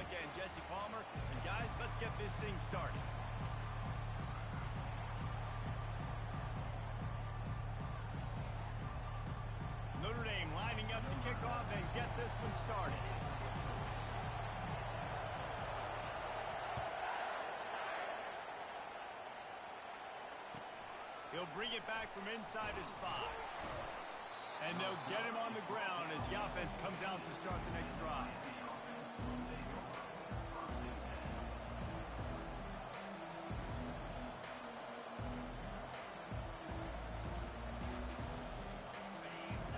again, Jesse Palmer. And guys, let's get this thing started. Notre Dame lining up to kick off and get this one started. He'll bring it back from inside his 5. And they'll get him on the ground as the offense comes out to start the next drive.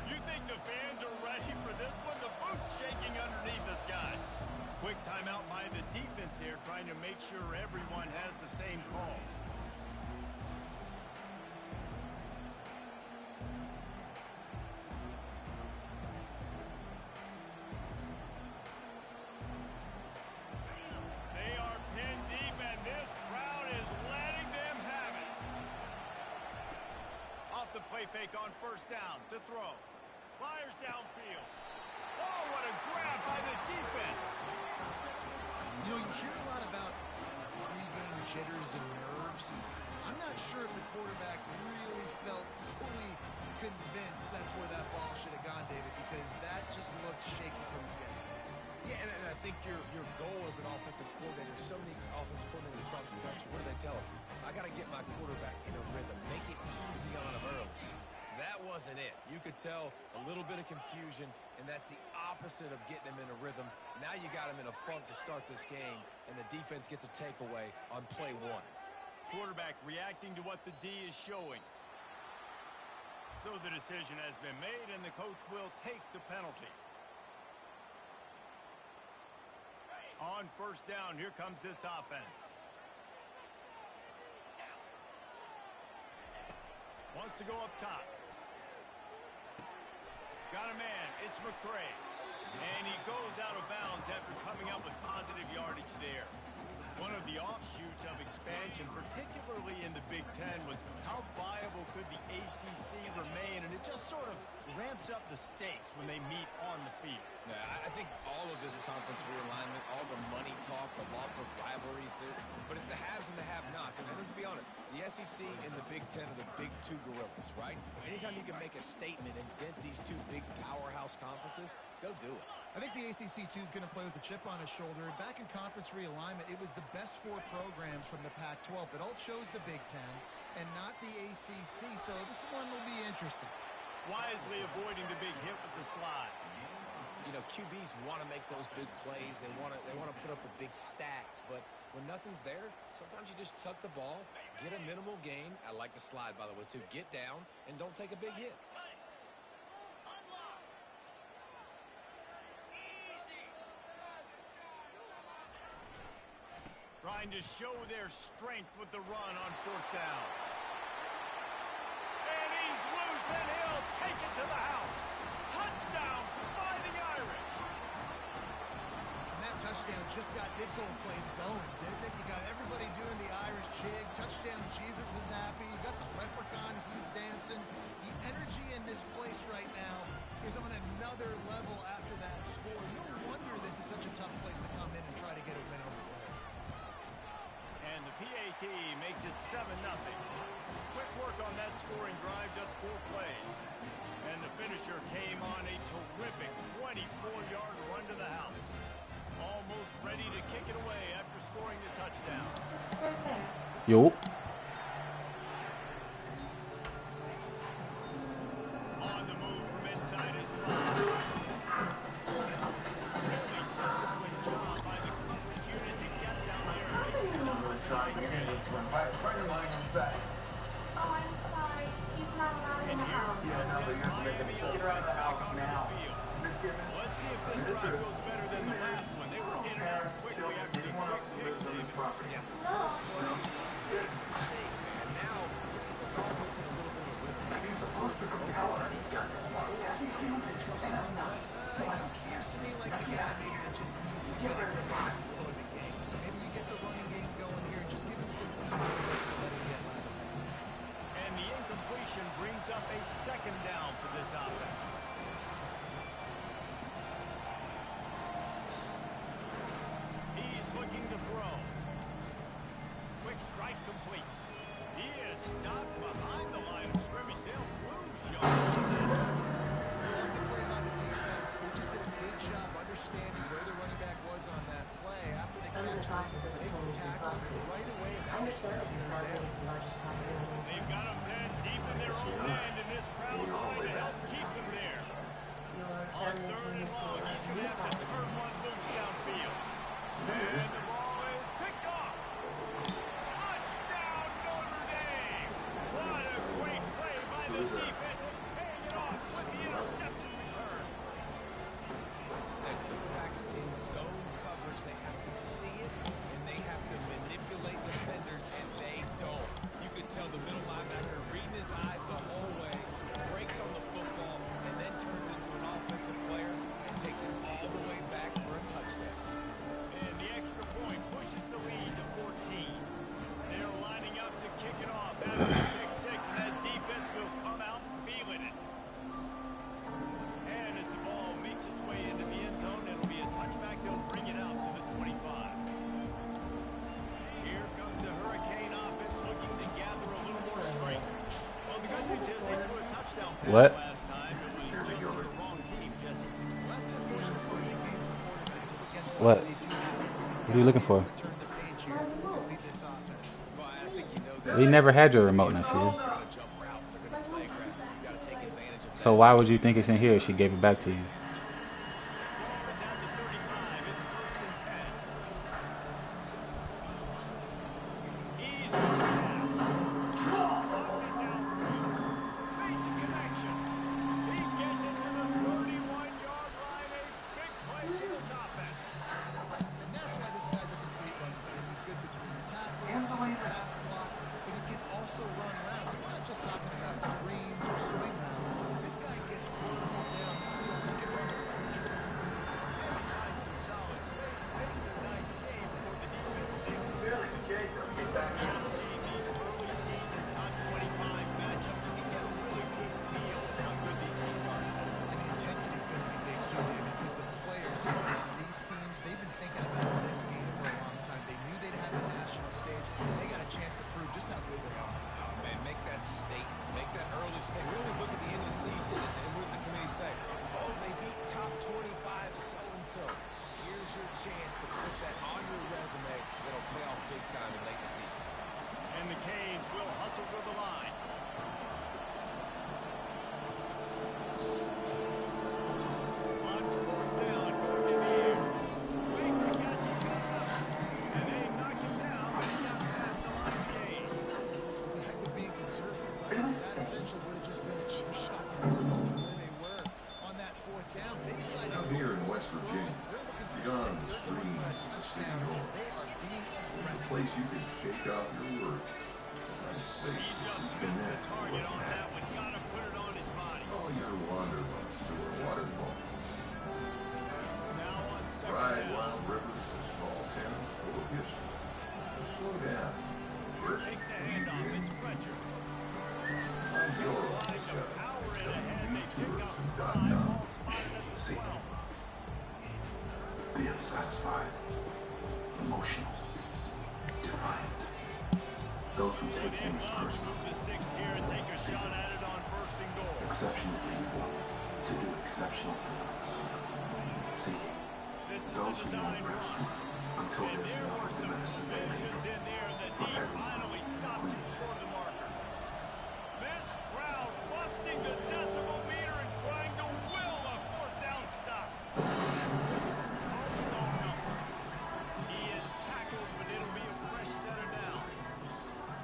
You think the fans are ready for this one? The booth's shaking underneath us, guys. Quick timeout by the defense there, trying to make sure everyone has the same call. The play fake on first down to throw. Fires downfield. Oh, what a grab by the defense. You know, you hear a lot about pre-game jitters and nerves. I'm not sure if the quarterback really felt fully convinced that's where that ball should have gone, David, because that just looked shaky from the get. Yeah, and I think your goal as an offensive coordinator, so many offensive coordinators across the country, what do they tell us? I got to get my quarterback in a rhythm, make it easy on him early. That wasn't it. You could tell a little bit of confusion, and that's the opposite of getting him in a rhythm. Now you got him in a funk to start this game, and the defense gets a takeaway on play 1. Quarterback reacting to what the D is showing. So the decision has been made, and the coach will take the penalty. On first down, here comes this offense. Wants to go up top. Got a man, it's McCray. And he goes out of bounds after coming up with positive yardage there. One of the offshoots of expansion, particularly in the Big Ten, was how viable could the ACC remain, and it just sort of ramps up the stakes when they meet on the field. Yeah, I think all of this conference realignment, all the money talk, the loss of rivalries, but it's the haves and the have-nots. And let's be honest, the SEC and the Big Ten are the big two gorillas, right? Anytime you can make a statement and dent these two big powerhouse conferences, go do it. I think the ACC, too, is going to play with a chip on his shoulder. Back in conference realignment, it was the best 4 programs from the Pac-12 that all chose the Big Ten and not the ACC, so this one will be interesting. Wisely avoiding the big hit with the slide. You know, QBs want to make those big plays. They want to put up the big stats, but when nothing's there, sometimes you just tuck the ball, get a minimal gain. I like the slide, by the way, too. Get down and don't take a big hit. Trying to show their strength with the run on fourth down. And he's loose, and he'll take it to the house. Touchdown, Fighting Irish. And that touchdown just got this whole place going, didn't it? You got everybody doing the Irish jig. Touchdown, Jesus is happy. You got the leprechaun, he's dancing. The energy in this place right now is on another level after that score. No wonder this is such a tough place to come in and try to get a win over there. And the PAT makes it 7-0. Quick work on that scoring drive, just 4 plays. And the finisher came on a terrific 24-yard run to the house. Almost ready to kick it away after scoring the touchdown. Yo. On the move from inside his 5. Really disciplined job by the coverage unit to get down there. You're going to need to invite a friend of mine inside. Oh, I'm sorry. He's not allowed in the house. Yeah, no, but you have to make a get her out of the house now. Let's see if this drive goes better than the last one. They were in and out quickly after the quick pick, David. Yeah, first play, big mistake, man. Now, let's get this offense in a little bit of rhythm. He's supposed to compel her. He doesn't want to. He seems to me like the guy maybe that just needs to get in the flow of the game. So maybe you get the running game going here and just give him some easy looks and let him get left. And the incompletion brings up a second down for this offense. process of obtaining some property. I understand that your father is the largest property owner. They've got them pinned deep in their own end, and this crowd trying to help keep them there. On third and long, he's going to have to turn one loose downfield. And the ball is picked off. Touchdown, Notre Dame! What a great play by the defense and paying it off with the interception return. And quarterbacks in zone coverage, they have to see it, and they have to manipulate defenders, and they don't. You could tell the middle linebacker reading his eyes the whole way, breaks on the football, and then turns into an offensive player and takes it all the way back for a touchdown. And the extra point pushes the lead to 14. They're lining up to kick it off after the pick six, and that defense will come out feeling it. And as the ball makes its way into the end zone, it'll be a touchback. They'll bring it out to the 25. Here comes the Hurricane offense looking to gather a little more strength. Well, the good news is they threw a touchdown pass What? last time. It was just to the wrong team, Jesse. Less unfortunate for the game for quarterbacks, but guess What? They do have it. What are you looking for? Turn the page here and beat this offense. Well, I think you know this. We never had your remote in They're here. going to jump routes. They're going to play aggressive. You got to take advantage of that. So why would you think it's in here if she gave it back to you? Ball is at the 35. It's first and 10. Easy pass. Knocks it down through. Makes a connection. He gets it to the 31-yard line. A big play for this offense. And that's why this guy's a complete run through. He's good between the tackles, pass block, but he can also run routes. And we're not just talking about screens or swing routes. This guy gets comfortable down the field. He can run a tree. And he finds some solid space. Makes a nice game for the defense is able to stop. Seeing these early season top 25 matchups, you can get a really good feel of how good these teams are. And the intensity is going to be big too, David, because the players who are on these teams, they've been thinking about this game for a long time. They knew they'd have a national stage. They got a chance to prove just how good they are. Oh, man, make that statement. Make that early statement. We always look at the end of the season, and what does the committee say? Oh, they beat top 25 so-and-so. Here's your chance to put that on your resume that'll pay off big time in late in the season. And the Canes will hustle to the line. On fourth down, going to the air. Makes the catch, he's got it up. And they knock him down, but he got past the line of gain. It's a heck of being conservative. Right? That essentially would have just been a chip shot forward where they were on that fourth down. They decided to Out go here in for it West strong. Virginia, They're looking for beyond six. the They're going for a screens of the city touchdown. hall, They are being there's a aggressive. place you can shake off your worries. A space He that just you missed the connect target with on that. that one. Got to put it on his body. All your wanderlust to a waterfall. Now on second Ride down. wild rivers to small towns full of history. Slow down. First, Takes the you handoff. begin It's Fletcher. find your own Trying to stuff. power it ahead. They pick up 5. WBTourism.com. Ball spotted at the See. 12. The unsatisfied, emotional, defiant. Those who take They things love to personal, move the sticks here and take a shot at it on first and goal. exceptional people to do exceptional things. See, This is a those who design won't rest run. until And there's there were nothing some medicine they collisions make. in there, and the D finally stops it short of the marker. This crowd busting the decimal meter and trying to will a fourth down stop. Calls his own number. He is tackled, but it'll be a fresh set of downs.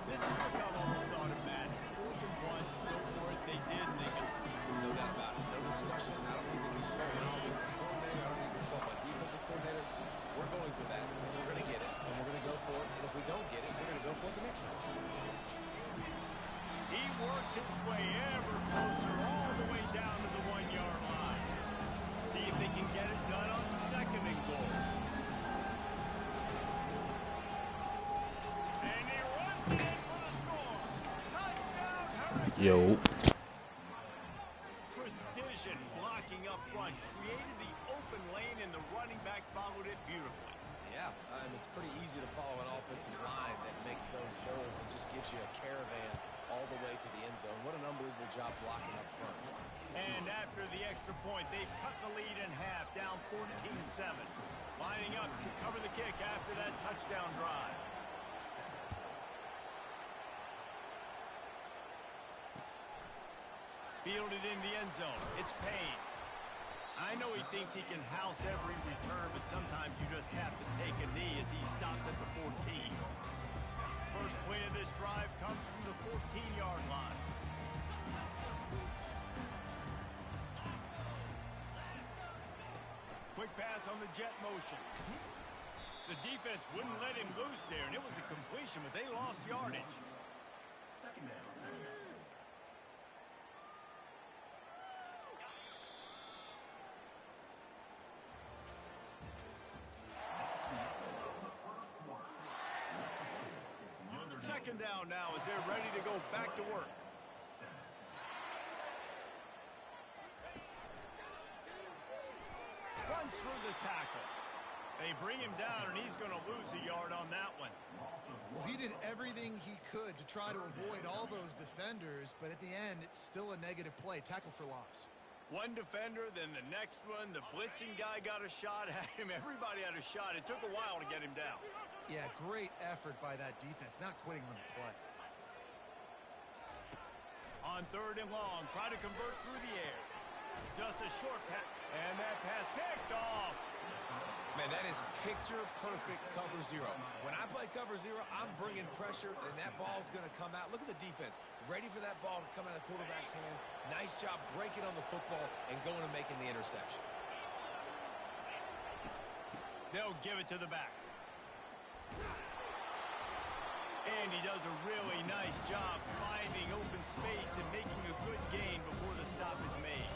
This has become almost automatic. 4th and 1, go for it. They did, and they got it. No doubt about it. No discussion. I don't need to consult an offensive coordinator. I don't need to consult my defensive coordinator. We're going for that, and we're going to get it, and we're going to go for it. And if we don't get it, we're going to go for it the next time. He works his way ever closer all the way down to the 1-yard line. See if they can get it done on second and goal. And he runs it in for the score. Touchdown, Hurricane. Yo. Precision blocking up front created the open lane, and the running back followed it beautifully. Yeah, it's pretty easy to follow an offensive line that makes those holes and just gives you a caravan all the way to the end zone. What an unbelievable job blocking up front. And after the extra point, they've cut the lead in half, down 14-7. Lining up to cover the kick after that touchdown drive. Fielded in the end zone. It's Payne. I know he thinks he can house every return, but sometimes you just have to take a knee as he stopped at the 14. First play of this drive comes from the 14-yard line. Quick pass on the jet motion. The defense wouldn't let him loose there, and it was a completion, but they lost yardage. Second down. Second down now as they're ready to go back to work. Runs through the tackle. They bring him down, and he's going to lose a yard on that one. Well, he did everything he could to try to avoid all those defenders, but at the end, it's still a negative play. Tackle for loss. One defender, then the next one. The blitzing guy got a shot at him. Everybody had a shot. It took a while to get him down. Yeah, great effort by that defense, not quitting on the play. On third and long, try to convert through the air. Just a short pass, and that pass picked off. Man, that is picture-perfect cover zero. When I play cover zero, I'm bringing pressure, and that ball's going to come out. Look at the defense. Ready for that ball to come out of the quarterback's hand. Nice job breaking on the football and going and making the interception. They'll give it to the back. And he does a really nice job finding open space and making a good gain before the stop is made.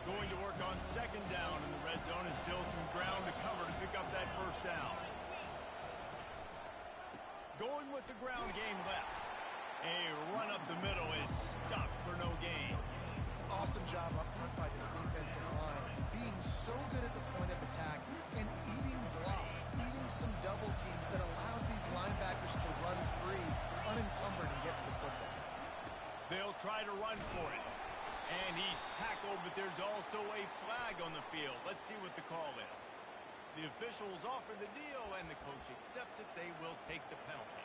Going to work on second down in the red zone is still some ground to cover to pick up that first down. Going with the ground game left. A run up the middle is stuffed for no gain. Awesome job up front by this defensive line, being so good at the point of attack and eating blocks, eating some double teams that allows these linebackers to run free, unencumbered, and get to the football. They'll try to run for it. And he's tackled, but there's also a flag on the field. Let's see what the call is. The officials offer the deal, and the coach accepts it. They will take the penalty.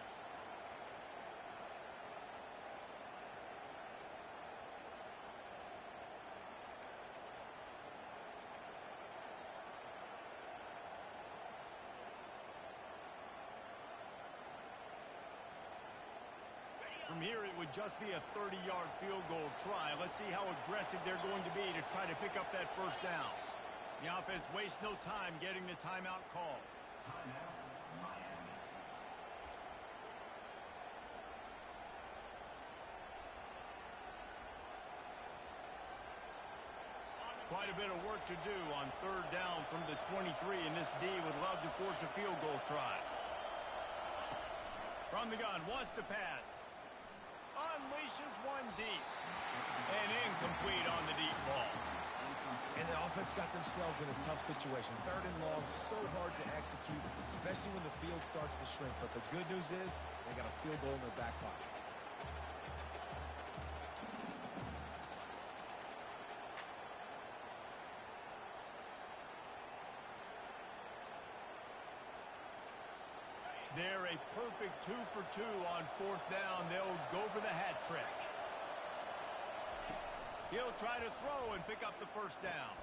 From here, it would just be a 30-yard field goal try. Let's see how aggressive they're going to be to try to pick up that first down. The offense wastes no time getting the timeout call. Timeout, Miami. Quite a bit of work to do on third down from the 23, and this D would love to force a field goal try. From the gun, wants to pass. Unleashes one deep. And incomplete on the deep ball. And the offense got themselves in a tough situation. Third and long, so hard to execute, especially when the field starts to shrink. But the good news is they got a field goal in their back pocket. They're a perfect 2 for 2 on fourth down. They'll go for the hat trick. He'll try to throw and pick up the first down.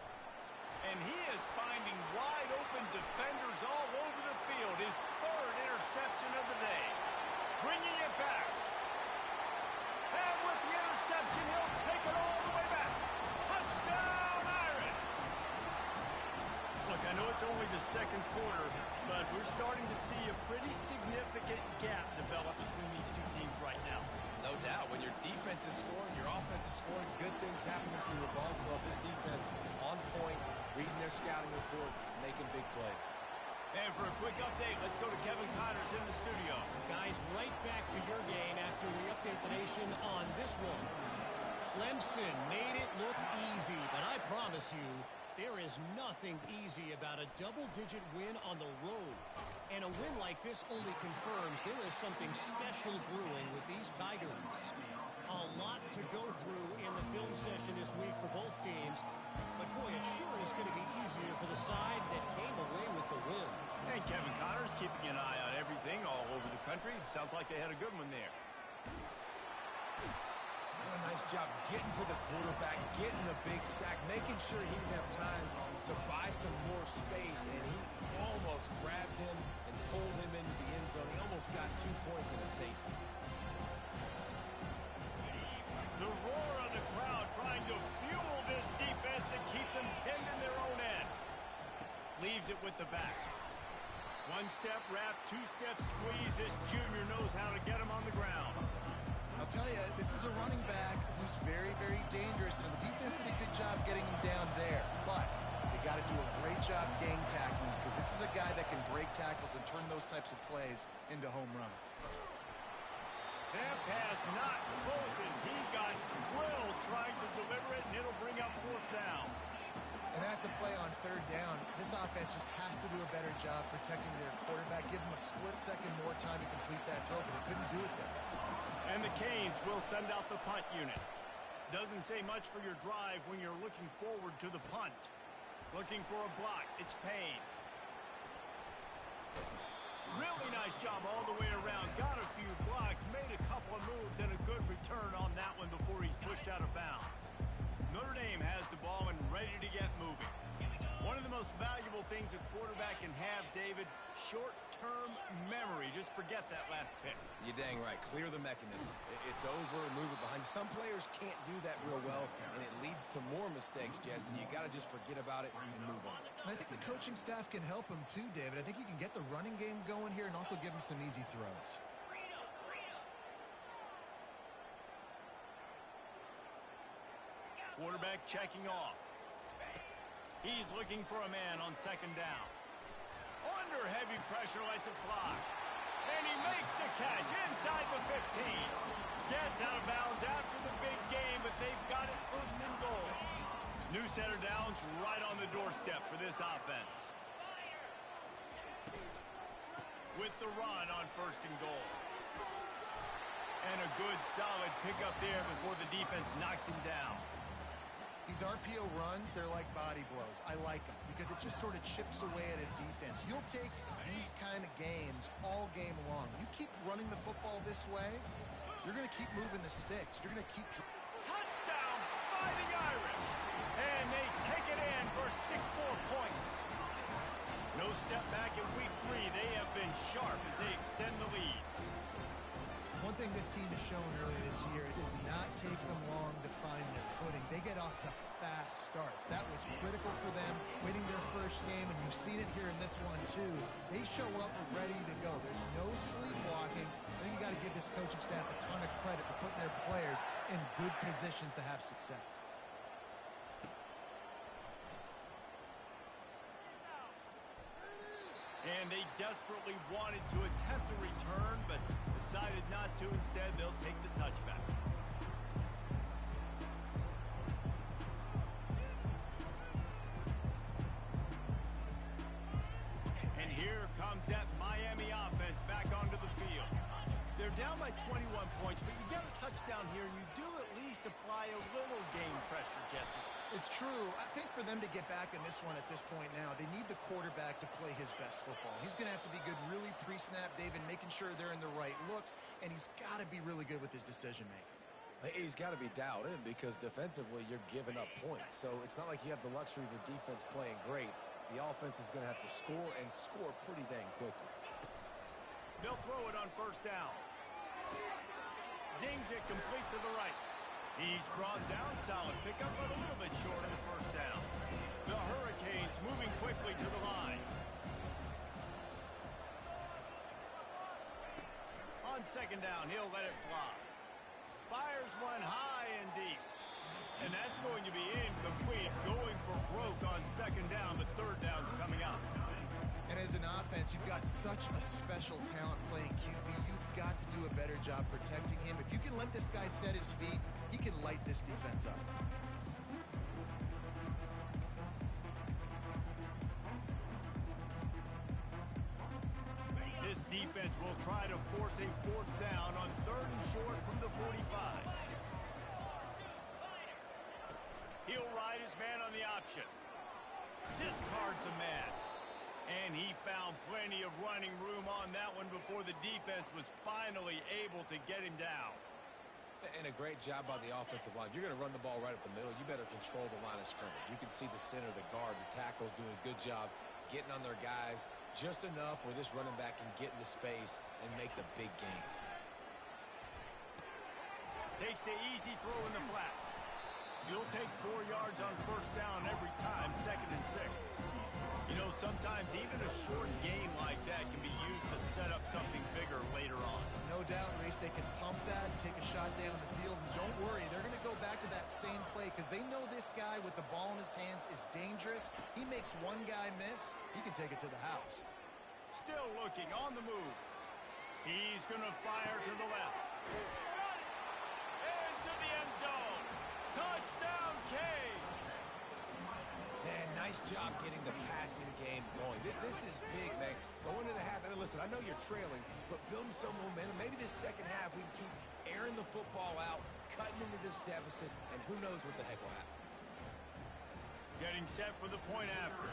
And he is finding wide open defenders all over the field. His third interception of the day. Bringing it back. And with the interception, he'll take it all the way back. Touchdown, Irish! Look, I know it's only the second quarter, but we're starting to see a pretty significant gap develop between these two teams right now. No doubt. When your defense is scoring, your offense is scoring, good things happening through your ball club. This defense on point, reading their scouting report, making big plays. And for a quick update, let's go to Kevin Connors in the studio. Guys, right back to your game after we update the nation on this one. Clemson made it look easy, but I promise you, there is nothing easy about a double-digit win on the road. And a win like this only confirms there is something special brewing with these Tigers. A lot to go through in the film session this week for both teams. But, boy, it sure is going to be easier for the side that came away with the win. And Kevin Connors keeping an eye on everything all over the country. Sounds like they had a good one there. What a nice job getting to the quarterback, getting the big sack, making sure he didn't have time to buy some more space, and he almost grabbed him and pulled him into the end zone. He almost got 2 points and a safety. The roar of the crowd trying to fuel this defense to keep them pinned in their own end. Leaves it with the back. One step wrap, two-step squeeze. This junior knows how to get him on the ground. I'll tell you, this is a running back who's very, very dangerous, and the defense did a good job getting him down there. But they got to do a great job gang tackling, because this is a guy that can break tackles and turn those types of plays into home runs. That pass not close as he got drilled trying to deliver it, and it'll bring up fourth down. And that's a play on third down. This offense just has to do a better job protecting their quarterback, give him a split second more time to complete that throw, but they couldn't do it there. And the Canes will send out the punt unit. Doesn't say much for your drive when you're looking forward to the punt. Looking for a block. It's Payne. Really nice job all the way around. Got a few blocks, made a couple of moves, and a good return on that one before he's pushed out of bounds. Notre Dame has the ball and ready to get moving. One of the most valuable things a quarterback can have, David, short-term memory. Just forget that last pick. You're dang right. Clear the mechanism. It's over and move it behind. Some players can't do that real well, and it leads to more mistakes, Jesse. You got to just forget about it and move on. And I think the coaching staff can help him too, David. I think you can get the running game going here and also give him some easy throws. Quarterback checking off. He's looking for a man on second down. Under heavy pressure, lets it fly. And he makes the catch inside the 15. Gets out of bounds after the big game, but they've got it first and goal. New set of downs right on the doorstep for this offense. With the run on first and goal. And a good solid pickup there before the defense knocks him down. These RPO runs, they're like body blows. I like them because it just sort of chips away at a defense. You'll take these kind of games all game long. You keep running the football this way, you're going to keep moving the sticks. You're going to keep... Touchdown, Fighting Irish! And they take it in for 6 more points. No step back in week 3. They have been sharp as they extend the lead. One thing this team has shown earlier this year, it does not take them long to find their footing. They get off to fast starts. That was critical for them winning their first game, and you've seen it here in this one too. They show up ready to go. There's no sleepwalking. I think you got to give this coaching staff a ton of credit for putting their players in good positions to have success. And they desperately wanted to attempt a return, but decided not to. Instead, they'll take the touchback. And here comes that Miami offense back onto the field. They're down by 21 points, but you get a touchdown here, and you do at least apply a little game pressure, Jesse. It's true. I think for them to get back in this one at this point now, they need the quarterback to play his best football. He's going to have to be good really pre-snap, David, making sure they're in the right looks, and he's got to be really good with his decision-making. He's got to be dialed in because defensively you're giving up points. So it's not like you have the luxury of your defense playing great. The offense is going to have to score and score pretty dang quickly. They'll throw it on first down. Zings it complete to the right. He's brought down, solid pickup, but a little bit short of the first down. The Hurricanes moving quickly to the line. On second down, he'll let it fly. Fires one high and deep. And that's going to be incomplete. Going for broke on second down, but third down's coming up. And as an offense, you've got such a special talent playing QB. You've got to do a better job protecting him. If you can let this guy set his feet, he can light this defense up. defense will try to force a fourth down on 3rd and short from the 45. He'll ride his man on the option. Discards a man. And he found plenty of running room on that one before the defense was finally able to get him down. And a great job by the offensive line. If you're going to run the ball right up the middle, you better control the line of scrimmage. You can see the center, the guard, the tackles doing a good job getting on their guys just enough where this running back can get into space and make the big game. Takes the easy throw in the flat. You'll take 4 yards on 1st down every time, 2nd and 6. You know, sometimes even a short game like that can be used to set up something bigger later on. No doubt, Reese, they can pump that and take a shot down the field. And don't worry, they're going to go back to that same play because they know this guy with the ball in his hands is dangerous. He makes one guy miss, he can take it to the house. Still looking on the move. He's going to fire to the left. Into the end zone. Touchdown, Canes. Man, nice job getting the passing game going. This is big, man. Going to the half, and listen, I know you're trailing, but building some momentum. Maybe this second half we can keep airing the football out, cutting into this deficit, and who knows what the heck will happen. Getting set for the point after.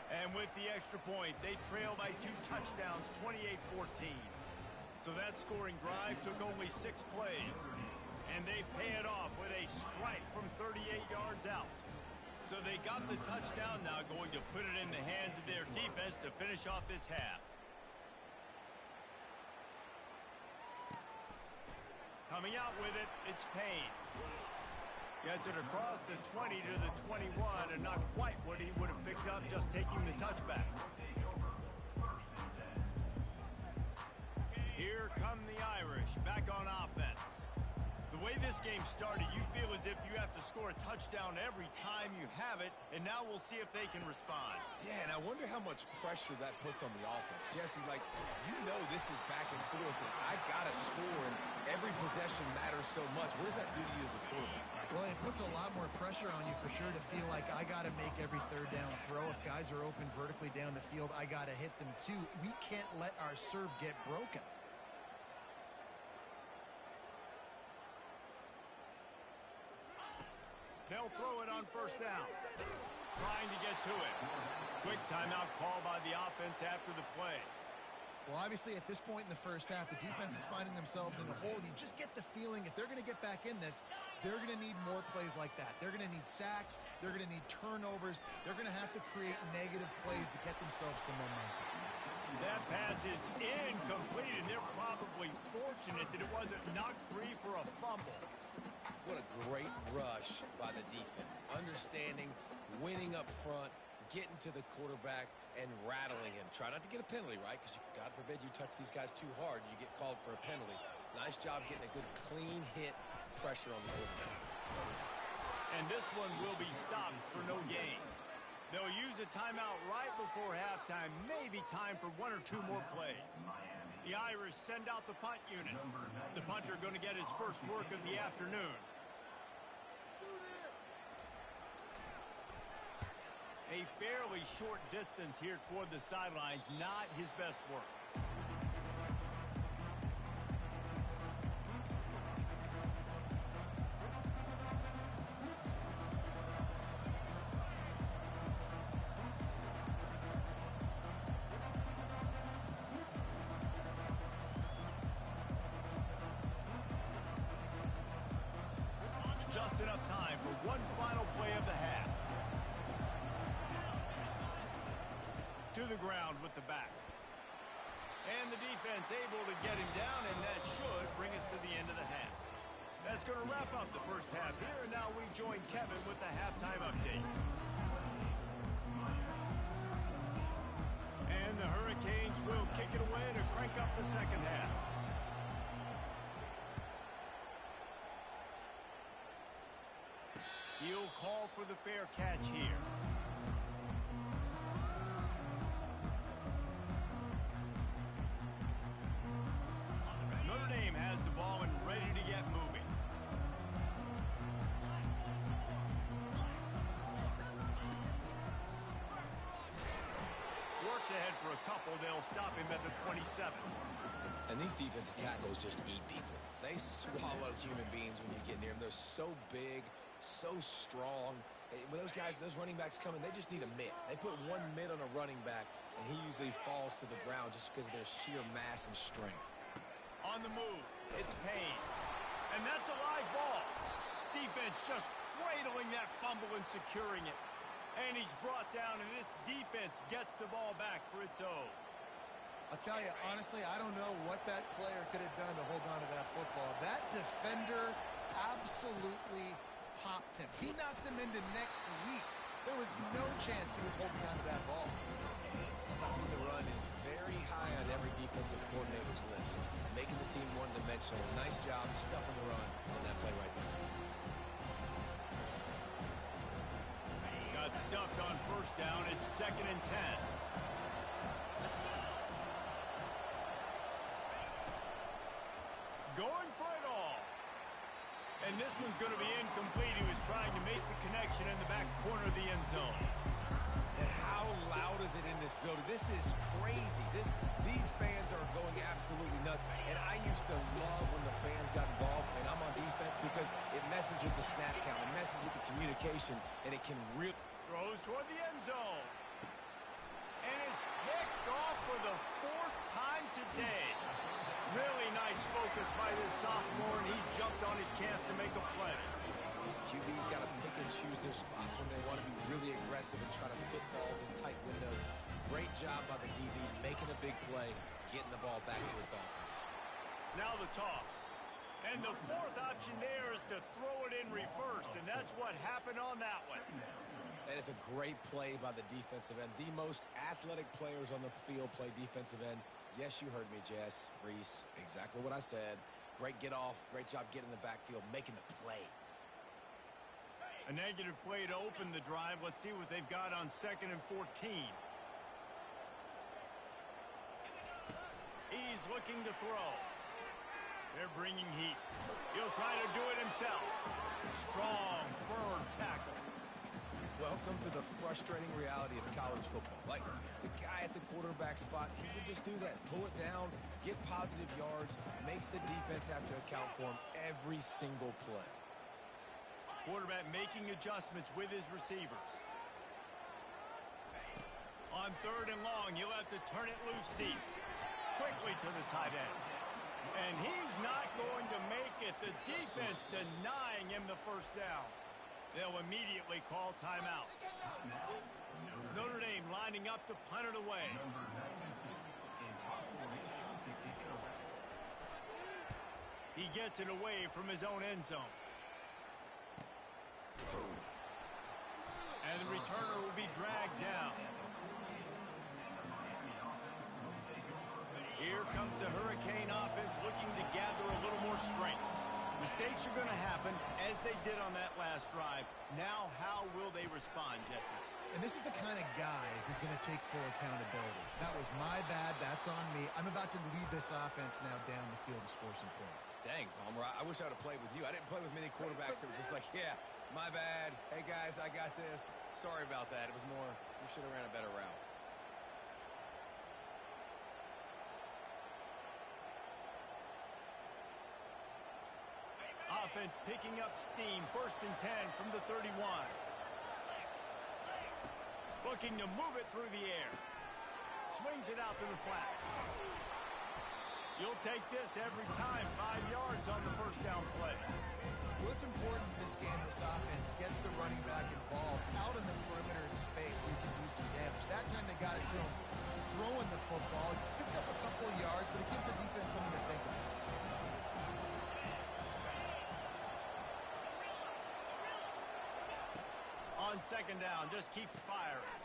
And with the extra point, they trail by 2 touchdowns, 28-14. So that scoring drive took only 6 plays. And they pay it off with a strike from 38 yards out. So they got the touchdown, now going to put it in the hands of their defense to finish off this half. Coming out with it, it's Payne. Gets it across the 20 to the 21, and not quite what he would have picked up just taking the touchback. Here come the Irish, back on offense. The way this game started, you feel as if you have to score a touchdown every time you have it, and now we'll see if they can respond. Yeah, and I wonder how much pressure that puts on the offense. Jesse, like, you know this is back and forth, and I got to score, and every possession matters so much. What does that do to you as a quarterback? Well, it puts a lot more pressure on you for sure to feel like I got to make every 3rd down throw. If guys are open vertically down the field, I got to hit them too. We can't let our serve get broken. They'll throw it on 1st down. Trying to get to it. Quick timeout call by the offense after the play. Well, obviously, at this point in the 1st half, the defense is finding themselves in a hole. You just get the feeling if they're going to get back in this, they're going to need more plays like that. They're going to need sacks. They're going to need turnovers. They're going to have to create negative plays to get themselves some momentum. That pass is incomplete, and they're probably fortunate that it wasn't knocked free for a fumble. What a great rush by the defense. Understanding, winning up front, getting to the quarterback, and rattling him. Try not to get a penalty, right? Because God forbid you touch these guys too hard, you get called for a penalty. Nice job getting a good clean hit pressure on the quarterback. And this one will be stopped for no gain. They'll use a timeout right before halftime. Maybe time for 1 or 2 more plays. The Irish send out the punt unit. The punter going to get his first work of the afternoon. A fairly short distance here toward the sidelines, not his best work. Just enough time for one final play of the half. To the ground with the back. And the defense able to get him down, and that should bring us to the end of the half. That's going to wrap up the first half here, and now we join Kevin with the halftime update. And the Hurricanes will kick it away to crank up the second half. He'll call for the fair catch here. Notre Dame has the ball and ready to get moving. looks ahead for a couple. They'll stop him at the 27. And these defensive tackles just eat people. They swallow human beings when you get near them. They're so big, so strong. When those guys, those running backs come in, they just need a mitt. They put one mitt on a running back, and he usually falls to the ground just because of their sheer mass and strength. On the move, it's Payne. And that's a live ball. Defense just cradling that fumble and securing it. And he's brought down, and this defense gets the ball back for its own. I'll tell you, honestly, I don't know what that player could have done to hold on to that football. That defender absolutely popped him. He knocked him into next week. There was no chance he was holding on to that ball. Stopping the run is very high on every defensive coordinator's list. Making the team one-dimensional. Nice job stuffing the run on that play right there. Got stuffed on first down. It's 2nd and 10. Going for it all. And this one's going to be incomplete. He was trying to make the connection in the back corner of the end zone. And how loud is it in this building? This is crazy. These fans are going absolutely nuts. And I used to love when the fans got involved, and I'm on defense because it messes with the snap count. It messes with the communication, and it can really... Throws toward the end zone. And it's picked off for the 4th time today. Really nice focus by this sophomore, and he's jumped on his chance to make a play. QB's got to pick and choose their spots when they want to be really aggressive and try to fit balls in tight windows. Great job by the DB, making a big play, getting the ball back to its offense. Now the toss. And the 4th option there is to throw it in reverse, and that's what happened on that one. And it's a great play by the defensive end. The most athletic players on the field play defensive end. Yes, you heard me, Jess, Reese. Exactly what I said. Great get off. Great job getting in the backfield, making the play. A negative play to open the drive. Let's see what they've got on 2nd and 14. He's looking to throw. They're bringing heat. He'll try to do it himself. Strong, firm tackle. Welcome to the frustrating reality of college football. Like, the guy at the quarterback spot, he would just do that. Pull it down, get positive yards, makes the defense have to account for him every single play. Quarterback making adjustments with his receivers. On 3rd and long, he'll have to turn it loose deep. Quickly to the tight end. And he's not going to make it. The defense denying him the first down. They'll immediately call timeout. Notre Dame lining up to punt it away. He gets it away from his own end zone. And the returner will be dragged down. Here comes the Hurricane offense looking to gather a little more strength. Mistakes are going to happen, as they did on that last drive. Now, how will they respond, Jesse? And this is the kind of guy who's going to take full accountability. That was my bad. That's on me. I'm about to lead this offense now down the field to score some points. Dang, Palmer, I wish I would have played with you. I didn't play with many quarterbacks that were just like, yeah, my bad. Hey, guys, I got this. Sorry about that. It was more, you should have ran a better route. Offense picking up steam. 1st and 10 from the 31. Looking to move it through the air. Swings it out to the flat. You'll take this every time. 5 yards on the first down play. What's important in this game, this offense gets the running back involved out in the perimeter in space where you can do some damage. That time they got it to him throwing the football. Picked up a couple of yards, but it gives the defense something to think about. On 2nd down, just keeps firing.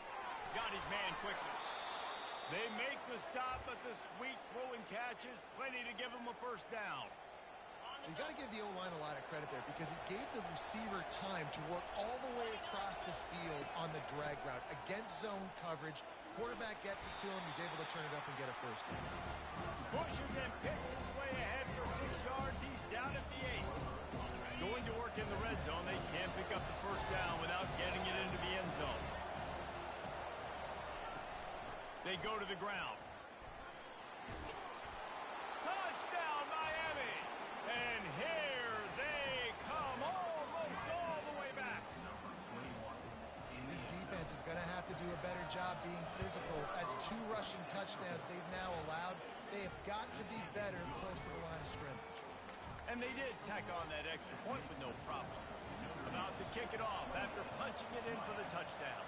Got his man quickly. They make the stop, but the sweet throwing catch is plenty to give him a first down. You've got to give the O-line a lot of credit there because it gave the receiver time to work all the way across the field on the drag route. Against zone coverage, quarterback gets it to him. He's able to turn it up and get a first down. Pushes and picks his way ahead for 6 yards. He's down at the 8. Going to work in the red zone. They can't pick up the first down without getting it into the end zone. They go to the ground. Touchdown, Miami! And here they come almost all the way back. This defense is going to have to do a better job being physical. That's 2 rushing touchdowns they've now allowed. They have got to be better close to the line of scrimmage. And they did tack on that extra point with no problem. About to kick it off after punching it in for the touchdown.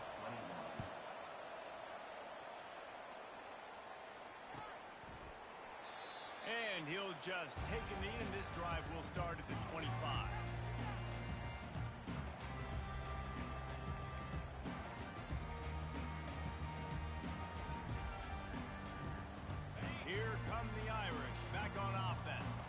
And he'll just take a knee, and this drive will start at the 25. Here come the Irish back on offense.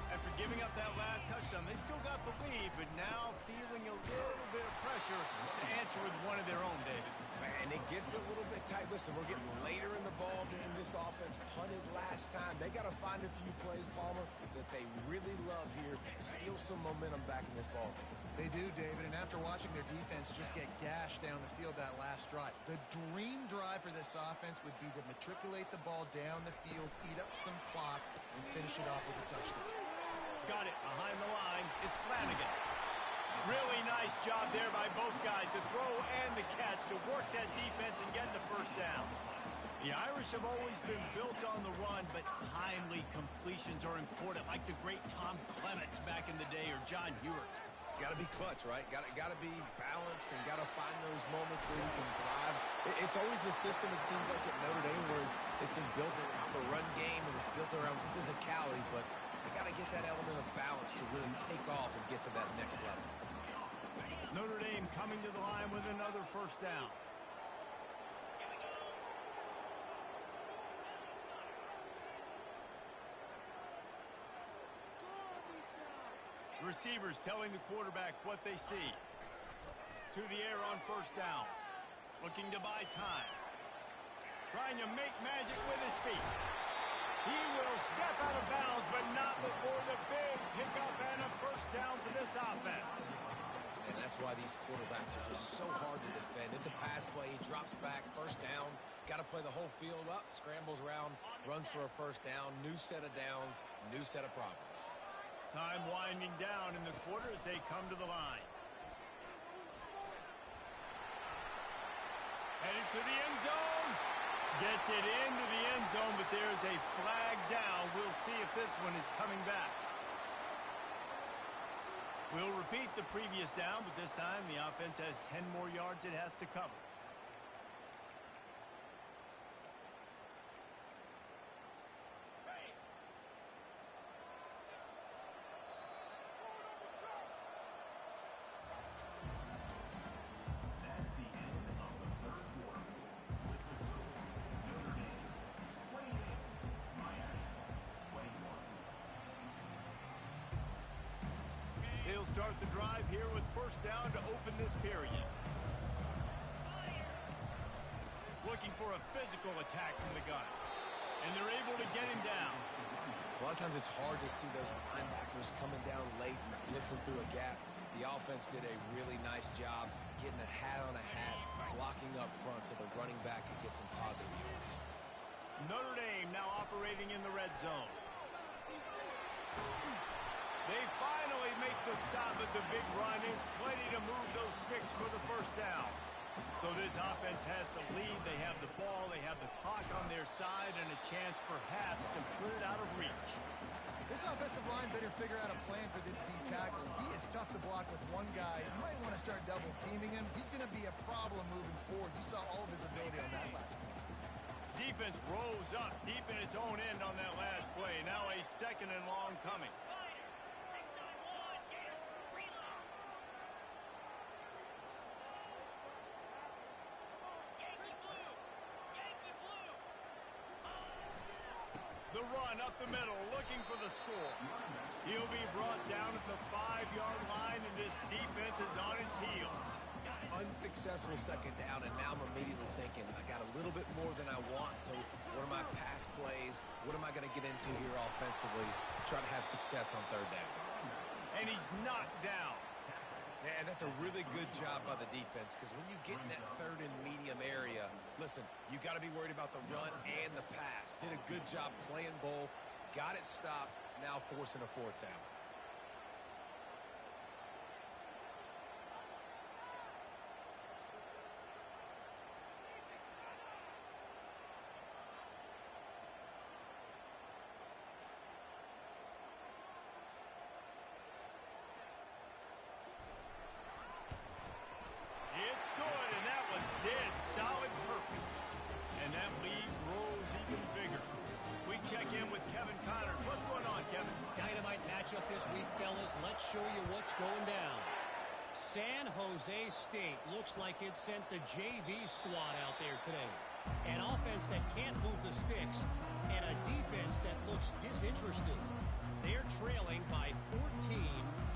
After giving up that last touchdown, they still got the lead, but now feeling a little bit of pressure to answer with one of their own, David. Man, it gets a little bit tight. Listen, we're getting later in the ball game. This offense punted last time. They got to find a few plays, Palmer, that they really love here. Steal some momentum back in this ball game. They do, David, and after watching their defense just get gashed down the field that last drive, the dream drive for this offense would be to matriculate the ball down the field, eat up some clock, and finish it off with a touchdown. Got it behind the line. It's Flanagan. Really nice job there by both guys to throw and the catch to work that defense and get the first down. The Irish have always been built on the run, but timely completions are important, like the great Tom Clements back in the day or John Hewart. Got to be clutch, right? Got to be balanced and got to find those moments where you can drive. It's always a system, it seems like, at Notre Dame where it's been built around the run game and it's built around physicality, but you got to get that element of balance to really take off and get to that next level. Notre Dame coming to the line with another first down. Receivers telling the quarterback what they see. To the air on first down. Looking to buy time. Trying to make magic with his feet. He will step out of bounds, but not before the big pickup and a first down for this offense. And that's why these quarterbacks are just so hard to defend. It's a pass play. He drops back, first down. Got to play the whole field up, scrambles around, runs for a first down. New set of downs, new set of problems. Time winding down in the quarter as they come to the line. Headed to the end zone. Gets it into the end zone, but there's a flag down. We'll see if this one is coming back. We'll repeat the previous down, but this time the offense has 10 more yards it has to cover. He'll start the drive here with first down to open this period. Looking for a physical attack from the gun. And they're able to get him down. A lot of times it's hard to see those linebackers coming down late and blitzing through a gap. The offense did a really nice job getting a hat on a hat, blocking up front so the running back can get some positive yards. Notre Dame now operating in the red zone. They finally make the stop, but the big run is plenty to move those sticks for the first down. So this offense has the lead. They have the ball. They have the clock on their side and a chance perhaps to put it out of reach. This offensive line better figure out a plan for this D tackle. He is tough to block with one guy. You might want to start double teaming him. He's going to be a problem moving forward. You saw all of his ability on that last play. Defense rose up deep in its own end on that last play. Now a second and long coming. The run up the middle, looking for the score. He'll be brought down at the 5-yard line, and this defense is on its heels. Unsuccessful second down, and now I'm immediately thinking, I got a little bit more than I want, so what are my pass plays? What am I going to get into here offensively to try to have success on third down? And he's knocked down. And that's a really good job by the defense, because when you get in that third and medium area, listen, you got to be worried about the run and the pass. Did a good job playing both, got it stopped, now forcing a fourth down. It's good, and that was dead solid perfect. And that lead grows even bigger. We check in with Kevin Connors. What's going on, Kevin? Dynamite matchup this week, fellas. Let's show you what's going down. San Jose State looks like it sent the JV squad out there today. An offense that can't move the sticks, and a defense that looks disinterested. They're trailing by 14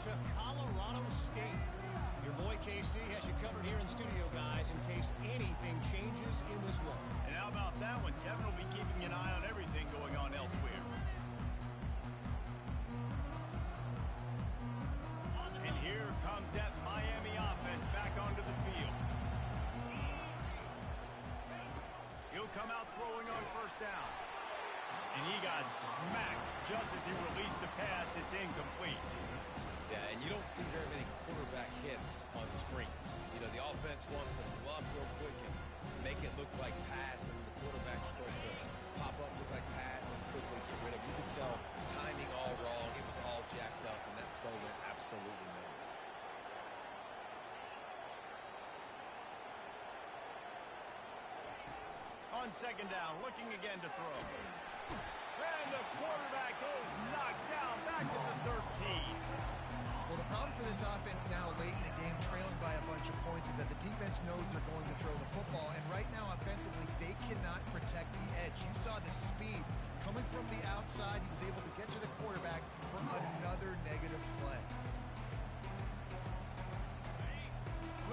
to Colorado State. Your boy KC has you covered here in studio, guys, in case anything changes in this one. And how about that one? Kevin will be keeping an eye on everything going on elsewhere. And here comes that Miami offense back onto the field. He'll come out throwing on first down. And he got smacked just as he released the pass. It's incomplete. Yeah, and you don't see very many quarterback hits on screens. You know, the offense wants to bluff real quick and make it look like pass, and the quarterback's supposed to pop up, look like pass, and quickly get rid of it. You could tell timing all wrong. It was all jacked up, and that play went absolutely nowhere. On second down, looking again to throw. And the quarterback goes knocked down back at the 13. Well, the problem for this offense now late in the game, trailing by a bunch of points, is that the defense knows they're going to throw the football. And right now, offensively, they cannot protect the edge. You saw the speed coming from the outside. He was able to get to the quarterback for another negative play.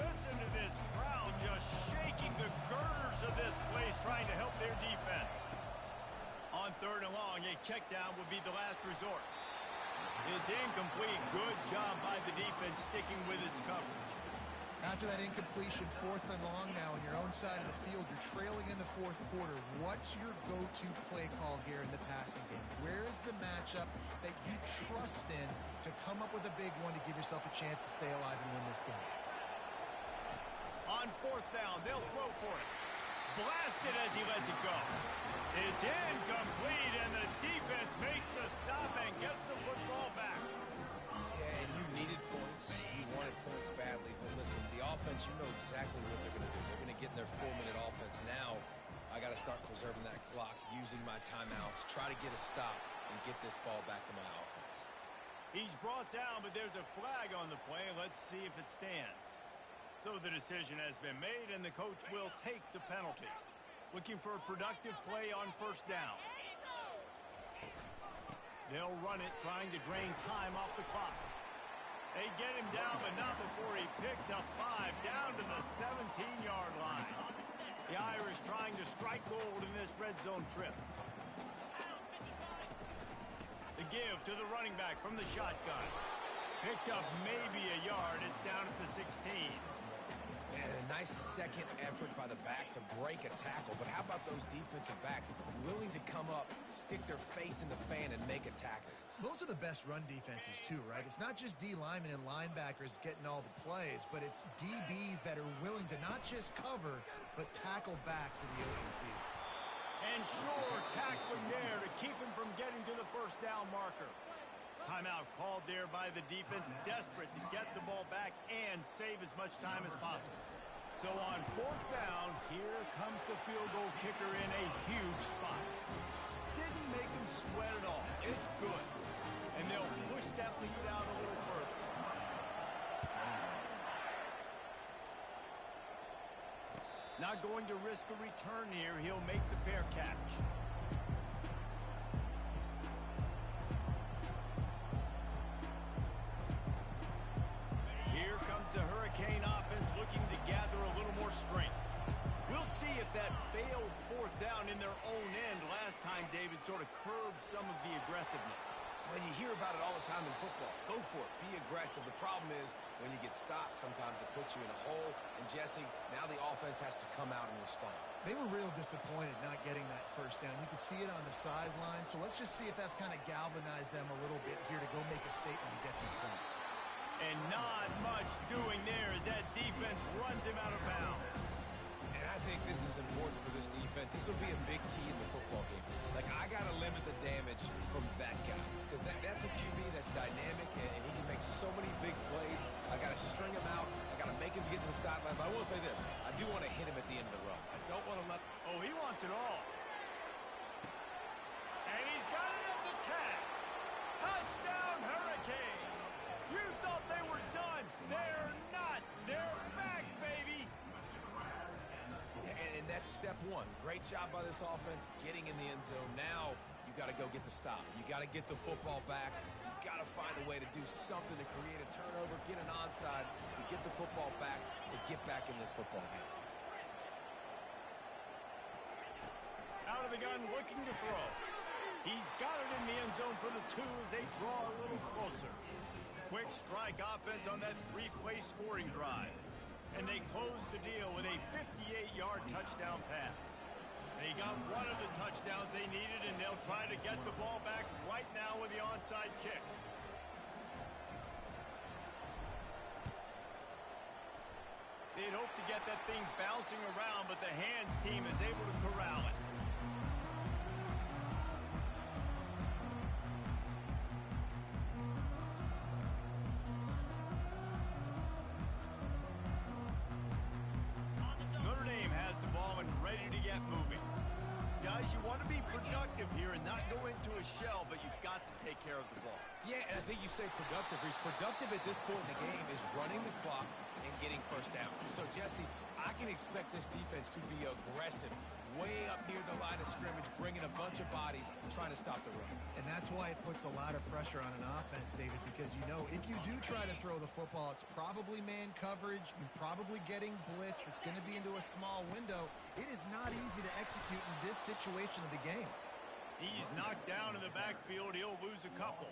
Listen to this crowd just shaking the girders of this place, trying to help their defense. On third and long, a check down would be the last resort. It's incomplete. Good job by the defense sticking with its coverage. After that incompletion, fourth and long now on your own side of the field, you're trailing in the fourth quarter. What's your go-to play call here in the passing game? Where is the matchup that you trust in to come up with a big one to give yourself a chance to stay alive and win this game? On fourth down, they'll throw for it. Blasted as he lets it go. It's incomplete, and the defense makes the stop and gets the football back. Yeah, and you needed points. You wanted points badly. But listen, the offense, you know exactly what they're going to do. They're going to get in their 4-minute offense. Now, I got to start preserving that clock, using my timeouts, try to get a stop, and get this ball back to my offense. He's brought down, but there's a flag on the play. Let's see if it stands. So the decision has been made, and the coach will take the penalty. Looking for a productive play on first down. They'll run it, trying to drain time off the clock. They get him down, but not before he picks up 5 down to the 17-yard line. The Irish trying to strike gold in this red zone trip. The give to the running back from the shotgun. Picked up maybe a yard. It's down at the 16. And a nice second effort by the back to break a tackle. But how about those defensive backs willing to come up, stick their face in the fan, and make a tackle? Those are the best run defenses, too, right? It's not just D linemen and linebackers getting all the plays, but it's DBs that are willing to not just cover, but tackle backs in the open field. And sure, tackling there to keep him from getting to the first down marker. Timeout called there by the defense, desperate to get the ball back and save as much time as possible. So on fourth down, here comes the field goal kicker in a huge spot. Didn't make him sweat at all. It's good. And they'll push that lead out a little further. Not going to risk a return here. He'll make the fair catch. Here comes the Hurricane offense looking to gather a little more strength. We'll see if that failed fourth down in their own end last time, David, sort of curbed some of the aggressiveness. Well, you hear about it all the time in football. Go for it. Be aggressive. The problem is when you get stopped, sometimes it puts you in a hole. And, Jesse, now the offense has to come out and respond. They were real disappointed not getting that first down. You could see it on the sideline. So let's just see if that's kind of galvanized them a little bit here to go make a statement and get some points. And not much doing there as that defense runs him out of bounds. And I think this is important for this defense. This will be a big key in the football game. Like, I got to limit the damage from that guy. Because that's a QB that's dynamic, and he can make so many big plays. I got to string him out. I got to make him get to the sideline. But I will say this. I do want to hit him at the end of the runs. I don't want to let... Oh, he wants it all. And he's got it at the 10. Touchdown, Hurricane. You thought they were done. They're not. They're back, baby. And that's step one. Great job by this offense getting in the end zone. Now you got to go get the stop. You got to get the football back. You got to find a way to do something to create a turnover, get an onside, to get the football back, to get back in this football game. Out of the gun, looking to throw. He's got it in the end zone for the 2 as they draw a little closer. Quick strike offense on that 3-play scoring drive. And they close the deal with a 58-yard touchdown pass. They got one of the touchdowns they needed, and they'll try to get the ball back right now with the onside kick. They'd hope to get that thing bouncing around, but the hands team is able to corral it. Notre Dame has the ball and ready to get moving. Guys, you want to be productive here and not go into a shell, but you've got to take care of the ball. Yeah, and I think you say productive. He's productive at this point in the game is running the clock and getting first down. So, Jesse, I can expect this defense to be aggressive, way up near the line of scrimmage, bringing a bunch of bodies, trying to stop the run. And that's why it puts a lot of pressure on an offense, David, because you know if you do try to throw the football, it's probably man coverage. You're probably getting blitzed. It's going to be into a small window. It is not easy to execute in this situation of the game. He's knocked down in the backfield. He'll lose a couple.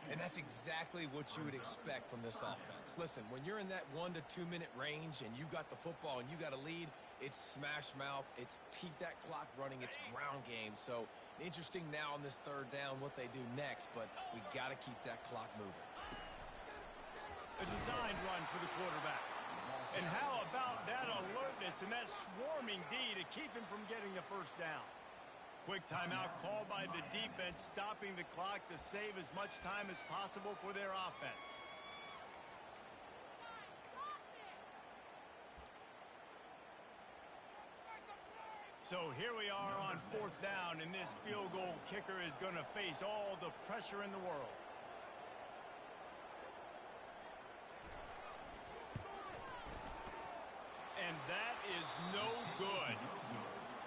And that's exactly what you would expect from this offense. Listen, when you're in that 1 to 2 minute range and you got the football and you got a lead, it's smash mouth. It's keep that clock running. It's ground game. So interesting now on this third down what they do next, but we got to keep that clock moving. A designed run for the quarterback. And how about that alertness and that swarming D to keep him from getting the first down? Quick timeout called by the defense, stopping the clock to save as much time as possible for their offense. So here we are on 4th down, and this field goal kicker is going to face all the pressure in the world. And that is no good.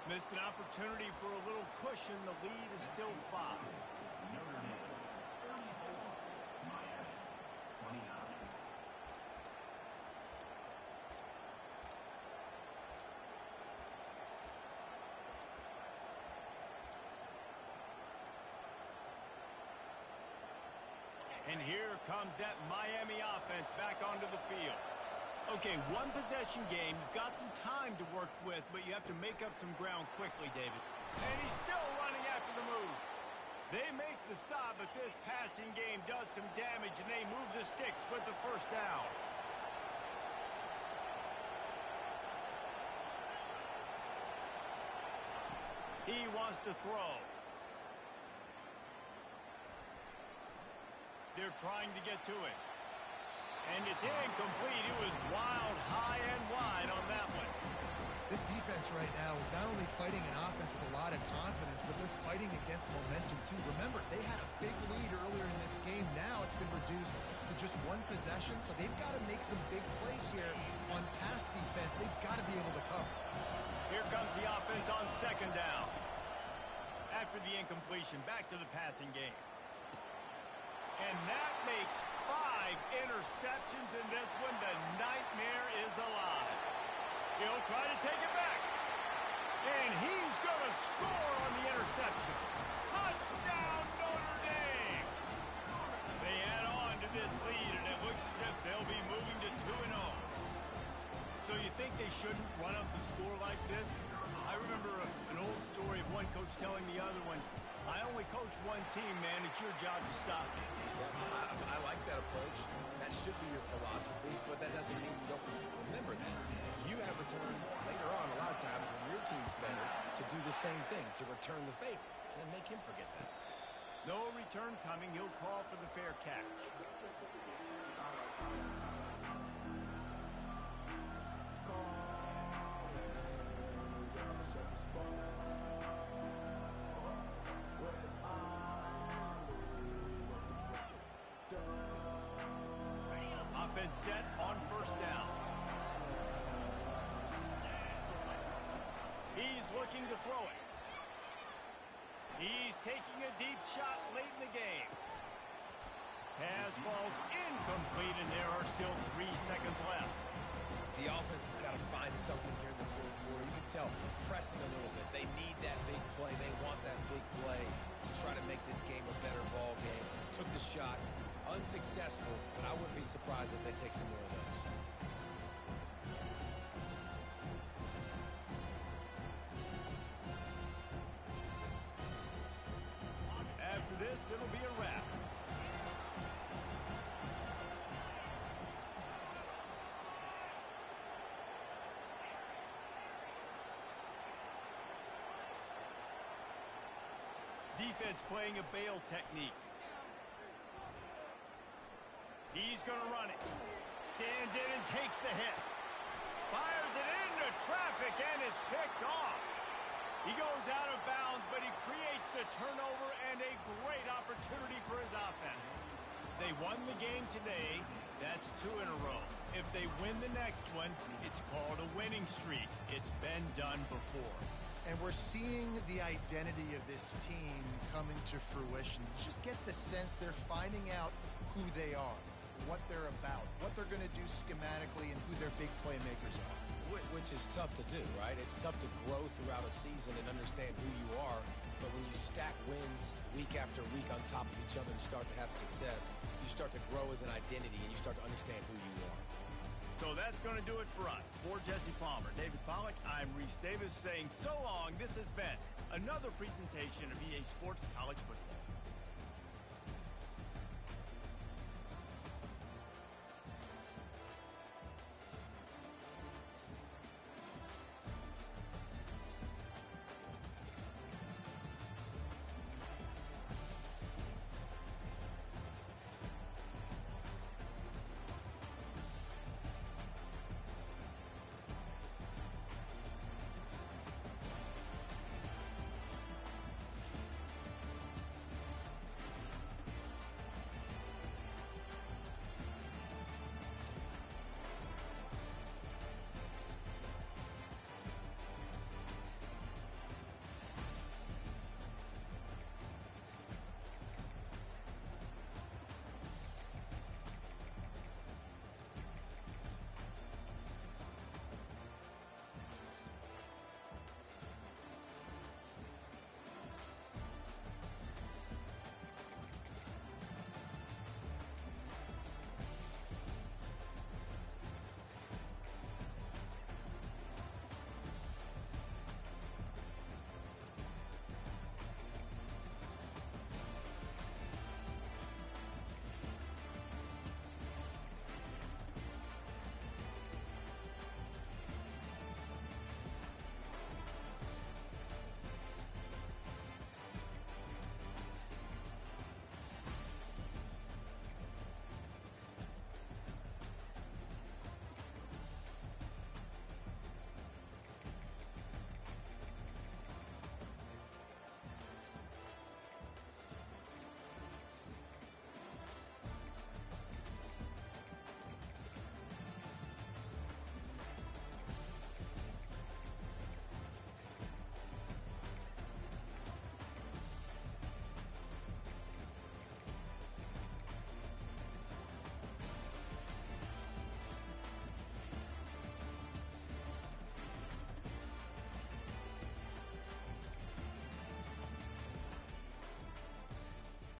Missed an opportunity for a little cushion. The lead is still 5. And here comes that Miami offense back onto the field. Okay, one possession game. You've got some time to work with, but you have to make up some ground quickly, David. And he's still running after the move. They make the stop, but this passing game does some damage, and they move the sticks with the first down. He wants to throw. They're trying to get to it. And it's incomplete. It was wild, high, and wide on that one. This defense right now is not only fighting an offense with a lot of confidence, but they're fighting against momentum, too. Remember, they had a big lead earlier in this game. Now it's been reduced to just one possession, so they've got to make some big plays here on pass defense. They've got to be able to cover. Here comes the offense on 2nd down. After the incompletion, back to the passing game. And that makes 5 interceptions in this one. The nightmare is alive. He'll try to take it back. And he's going to score on the interception. Touchdown, Notre Dame. coach telling the other one, I only coach one team, man. It's your job to stop me. Yeah, I like that approach. That should be your philosophy, but that doesn't mean you don't remember that. You have returned later on a lot of times when your team's better to do the same thing, to return the favor, and make him forget that. No return coming. He'll call for the fair catch. Offense set on first down. He's looking to throw it. He's taking a deep shot late in the game. Pass falls incomplete, and there are still 3 seconds left. The offense has got to find something here in the fourth quarter. You can tell, pressing a little bit. They need that big play. They want that big play to try to make this game a better ball game. Took the shot, unsuccessful, but I wouldn't be surprised if they take some more of those. After this, it'll be a wrap. Defense playing a bail technique. He's going to run it. Stands in and takes the hit. Fires it into traffic and is picked off. He goes out of bounds, but he creates the turnover and a great opportunity for his offense. They won the game today. That's 2 in a row. If they win the next one, it's called a winning streak. It's been done before. And we're seeing the identity of this team come into fruition. You just get the sense they're finding out who they are, what they're about, what they're going to do schematically, and who their big playmakers are. Which is tough to do, right? It's tough to grow throughout a season and understand who you are. But when you stack wins week after week on top of each other and start to have success, you start to grow as an identity and you start to understand who you are. So that's going to do it for us. For Jesse Palmer, David Pollack, I'm Reese Davis saying so long. This has been another presentation of EA Sports College Football.